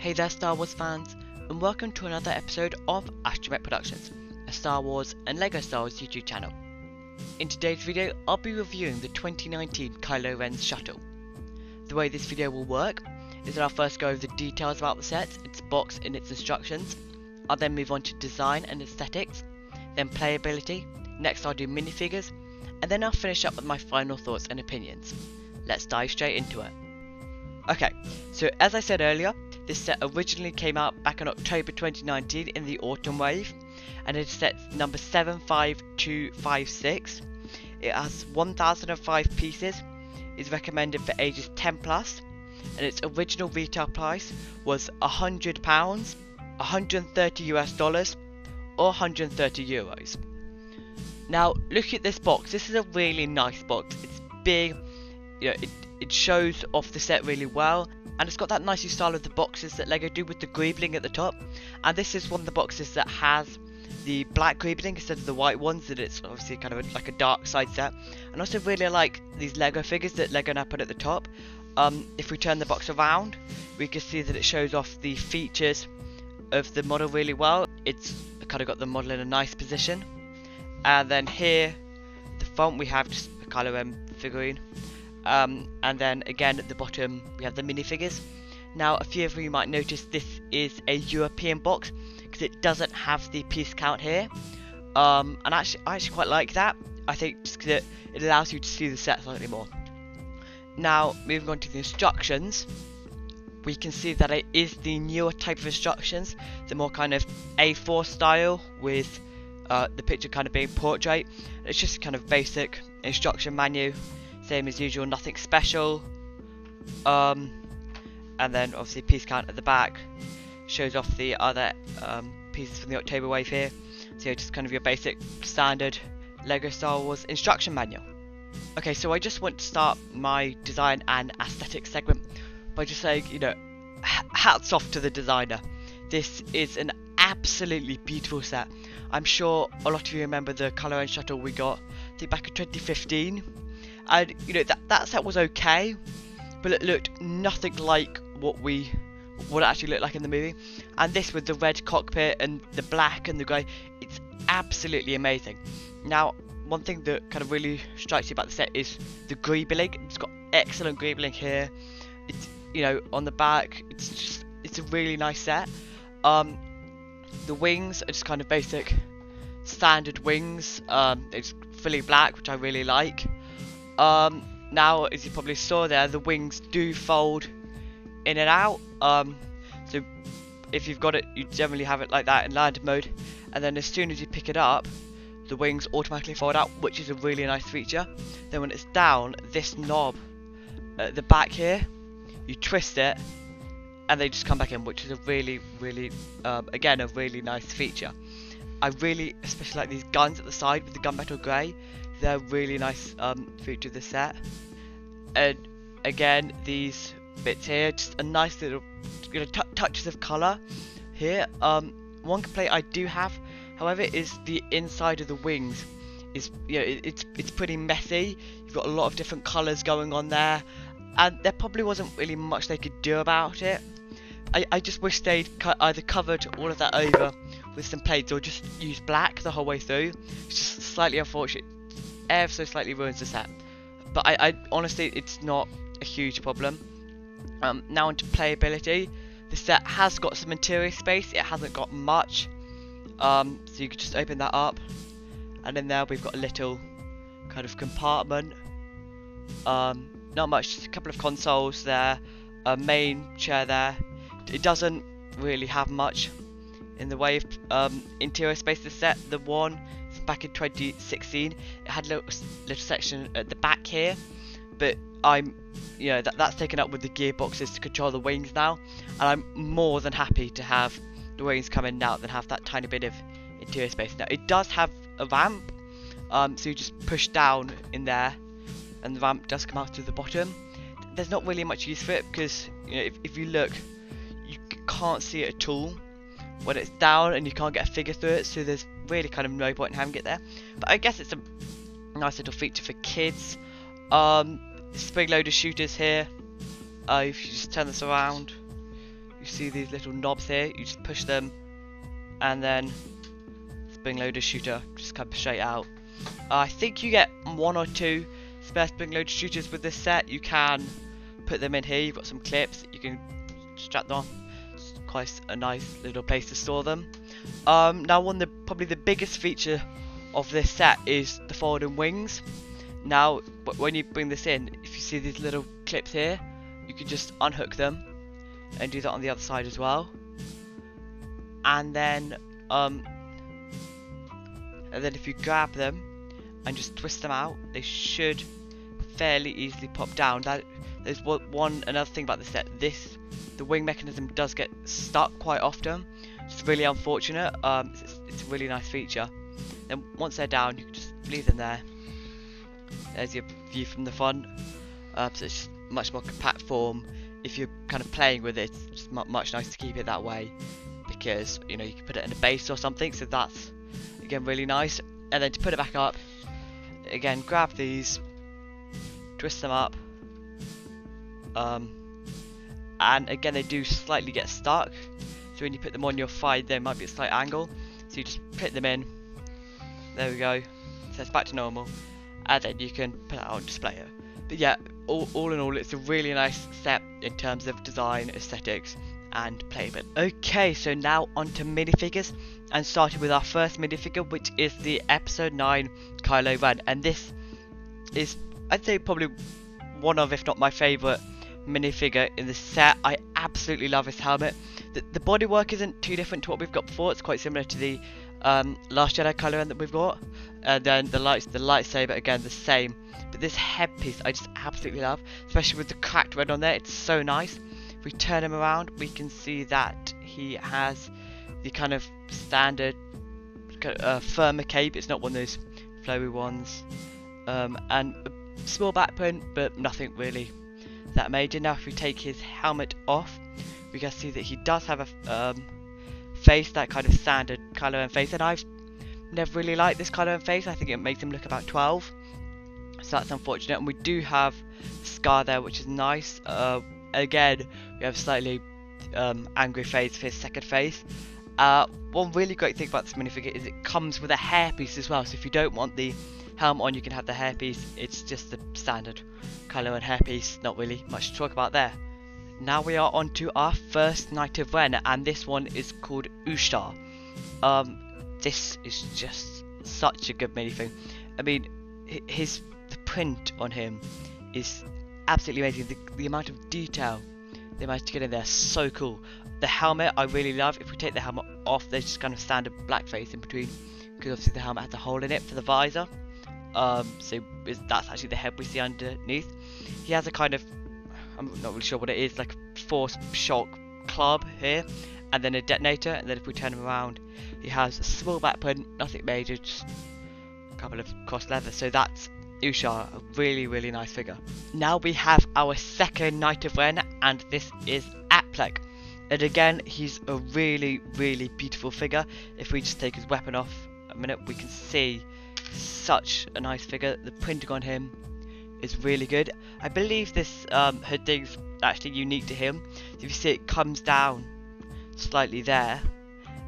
Hey there Star Wars fans, and welcome to another episode of Astromech Productions, a Star Wars and LEGO Star Wars YouTube channel. In today's video, I'll be reviewing the 2019 Kylo Ren Shuttle. The way this video will work is that I'll first go over the details about the set, its box and its instructions. I'll then move on to design and aesthetics, then playability, next I'll do minifigures, and then I'll finish up with my final thoughts and opinions. Let's dive straight into it. Okay, so as I said earlier, this set originally came out back in October 2019 in the autumn wave, and it's set number 75256. It has 1005 pieces, is recommended for ages 10 plus, and its original retail price was £100, $130 US, or 130 euros. Now look at this box. This is a really nice box. It's big, it shows off the set really well, and it's got that nice style of the boxes that LEGO do with the greebling at the top. And this is one of the boxes that has the black greebling instead of the white ones, that it's obviously kind of like a dark side set. And also really like these LEGO figures that LEGO now put at the top. If we turn the box around, we can see that it shows off the features of the model really well. It's kind of got the model in a nice position. And then here, at the front, we have just a Kylo Ren figurine. And then again at the bottom we have the minifigures. Now a few of you might notice this is a European box because it doesn't have the piece count here, and I actually quite like that. I think just because it allows you to see the set slightly more. Now moving on to the instructions, we can see that it is the newer type of instructions, the more kind of A4 style with the picture kind of being portrait. It's just kind of basic instruction manual. Same as usual, nothing special. And then obviously piece count at the back shows off the other pieces from the October wave here. So yeah, just kind of your basic standard LEGO Star Wars instruction manual. Okay, so I just want to start my design and aesthetic segment by just saying, hats off to the designer. This is an absolutely beautiful set. I'm sure a lot of you remember the Kylo Ren Shuttle we got, I think back in 2015. And that set was okay, but it looked nothing like what it actually looked like in the movie. And this with the red cockpit and the black and the grey, it's absolutely amazing. Now one thing that kind of really strikes you about the set is the greebling. It's got excellent greebling here. It's on the back, it's a really nice set. The wings are just kind of basic standard wings. It's fully black, which I really like. Now, as you probably saw there, the wings do fold in and out. So if you've got it, you generally have it like that in land mode, and then as soon as you pick it up, the wings automatically fold out, which is a really nice feature. Then when it's down, this knob at the back here, you twist it, and they just come back in, which is a really, again, a really nice feature. I really especially like these guns at the side with the gunmetal grey. They're really nice feature of the set. And again, these bits here, just a nice little touches of colour here. One complaint I do have, however, is the inside of the wings. It's pretty messy. You've got a lot of different colours going on there, and there probably wasn't really much they could do about it. I just wish they'd either covered all of that over with some plates, or just use black the whole way through. It's just slightly unfortunate. Ever so slightly ruins the set, but I honestly, it's not a huge problem. Now onto playability. The set has got some interior space. It hasn't got much, so you could just open that up, and in there we've got a little kind of compartment. Not much, just a couple of consoles there, a main chair there. It doesn't really have much in the way of interior space. The set, the one back in 2016, it had a little section at the back here, but that's taken up with the gearboxes to control the wings now, and I'm more than happy to have the wings come in now than have that tiny bit of interior space. Now it does have a ramp, so you just push down in there, and the ramp does come out to the bottom. There's not really much use for it because if you look, you can't see it at all when it's down, and you can't get a figure through it, so there's really kind of no point in having it there. But I guess it's a nice little feature for kids. Spring loader shooters here. If you just turn this around, you see these little knobs here, you just push them, and then spring loader shooter just comes straight out. I think you get 1 or 2 spare spring loader shooters with this set. You can put them in here, you've got some clips, you can strap them on. It's quite a nice little place to store them. Now probably the biggest feature of this set is the folding wings. Now when you bring this in, if you see these little clips here, you can just unhook them and do that on the other side as well. And then if you grab them and just twist them out, they should fairly easily pop down. There's another thing about this set. The wing mechanism does get stuck quite often. It's really unfortunate. It's a really nice feature. Then once they're down, you can just leave them there. There's your view from the front. So it's just much more compact form. If you're kind of playing with it, it's just much nicer to keep it that way, because you know you can put it in a base or something. So that's again really nice. And then to put it back up, again grab these, twist them up, and again they do slightly get stuck. So when you put them on, you'll find there might be a slight angle. So you just put them in. There we go. So it's back to normal, and then you can put it out and display it. But yeah, all in all, it's a really nice set in terms of design, aesthetics, and playability. Okay, so now onto minifigures, and starting with our first minifigure, which is the Episode 9 Kylo Ren, and this is, I'd say, probably one of, if not my favourite minifigure in the set. I absolutely love his helmet. The bodywork isn't too different to what we've got before. It's quite similar to the Last Jedi Kylo Ren that we've got, and then the lightsaber again the same. But this headpiece I just absolutely love, especially with the cracked red on there. It's so nice. If we turn him around, we can see that he has the kind of standard firmer cape. It's not one of those flowy ones, and a small backprint, but nothing really that major. Now if we take his helmet off, we can see that he does have a face, that kind of standard Kylo Ren face, and I've never really liked this Kylo Ren face. I think it makes him look about 12, so that's unfortunate. And we do have a scar there, which is nice. Again, we have a slightly angry face for his second face. One really great thing about this minifigure is it comes with a hairpiece as well, so if you don't want the helmet on, you can have the hairpiece. It's just the standard Kylo Ren hairpiece, not really much to talk about there. Now we are on to our first Knight of Ren, and this one is called Ushtar. This is just such a good minifigure. I mean, the print on him is absolutely amazing. The amount of detail they managed to get in there, so cool. The helmet I really love. If we take the helmet off, there's just kind of standard black face in between, because obviously the helmet has a hole in it for the visor. So that's actually the head we see underneath. He has a kind of, I'm not really sure what it is, like a force shock club here, and then a detonator. And then if we turn him around, he has a small backprint, nothing major, just a couple of cross leather. So that's Ushar, a really, really nice figure. Now we have our second Knight of Ren, and this is Astromech. And again, he's a really, really beautiful figure. If we just take his weapon off a minute, we can see such a nice figure. The printing on him is really good. I believe this hood thing's actually unique to him. So if you see, it comes down slightly there,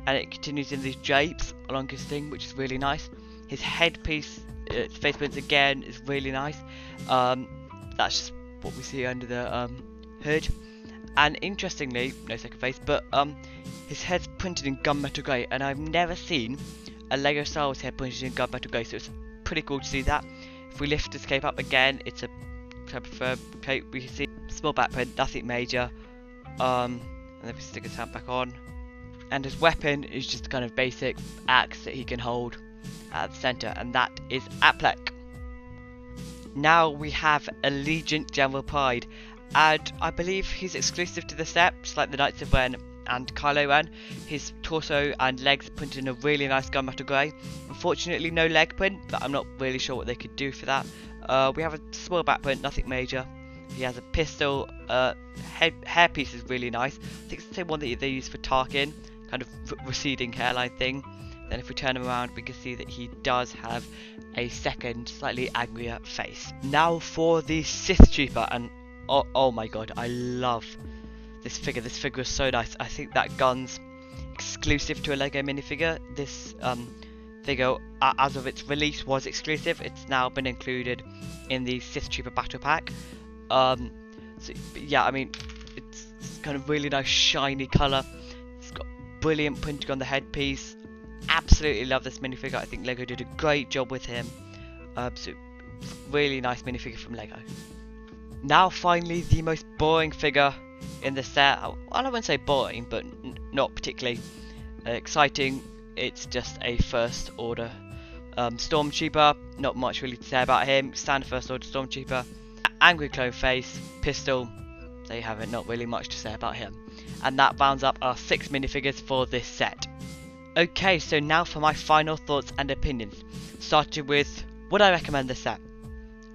and it continues in these drapes along his thing, which is really nice. His headpiece, face prints again, is really nice. That's just what we see under the hood. And interestingly, no second face, but his head's printed in gunmetal grey, and I've never seen a Lego Star Wars head printed in gunmetal grey, so it's pretty cool to see that. If we lift his cape up again, it's a type of cape. We can see small backprint, nothing major. And then we stick his hand back on, and his weapon is just a kind of basic axe that he can hold at the centre, and that is Astromech. Now we have Allegiant General Pride, and I believe he's exclusive to the set, just like the Knights of Ren and Kylo Ren. His torso and legs are printed in a really nice gunmetal grey. Unfortunately no leg print, but I'm not really sure what they could do for that. We have a small back print, nothing major. He has a pistol, hairpiece is really nice. I think it's the same one that they use for Tarkin, kind of receding hairline thing. Then if we turn him around, we can see that he does have a second, slightly angrier face. Now for the Sith Trooper, and oh my god, I love this figure. This figure is so nice. I think that gun's exclusive to a Lego minifigure. This figure, as of its release, was exclusive. It's now been included in the Sith Trooper Battle Pack. So yeah, I mean, it's kind of really nice shiny colour. It's got brilliant printing on the headpiece. Absolutely love this minifigure. I think Lego did a great job with him. So really nice minifigure from Lego. Now finally, the most boring figure in the set. Well, I wouldn't say boring, but not particularly exciting. It's just a First Order Stormtrooper. Not much really to say about him. Standard First Order Stormtrooper. Angry clone face, pistol. There you have it. Not really much to say about him. And that rounds up our 6 minifigures for this set. Okay, so now for my final thoughts and opinions. Starting with, would I recommend this set?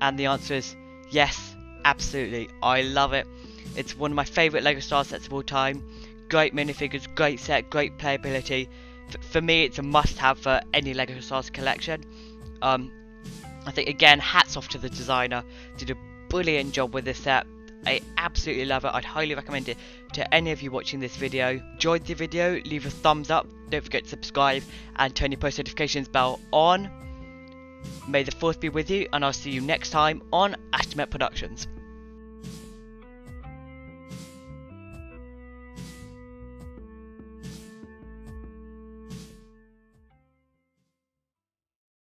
And the answer is yes, absolutely. I love it. It's one of my favourite LEGO Star sets of all time. Great minifigures, great set, great playability. For me, it's a must-have for any LEGO Star Wars collection. I think, again, hats off to the designer. Did a brilliant job with this set. I absolutely love it. I'd highly recommend it to any of you watching this video. Enjoyed the video, leave a thumbs up. Don't forget to subscribe and turn your post notifications bell on. May the force be with you, and I'll see you next time on Astromech Productions.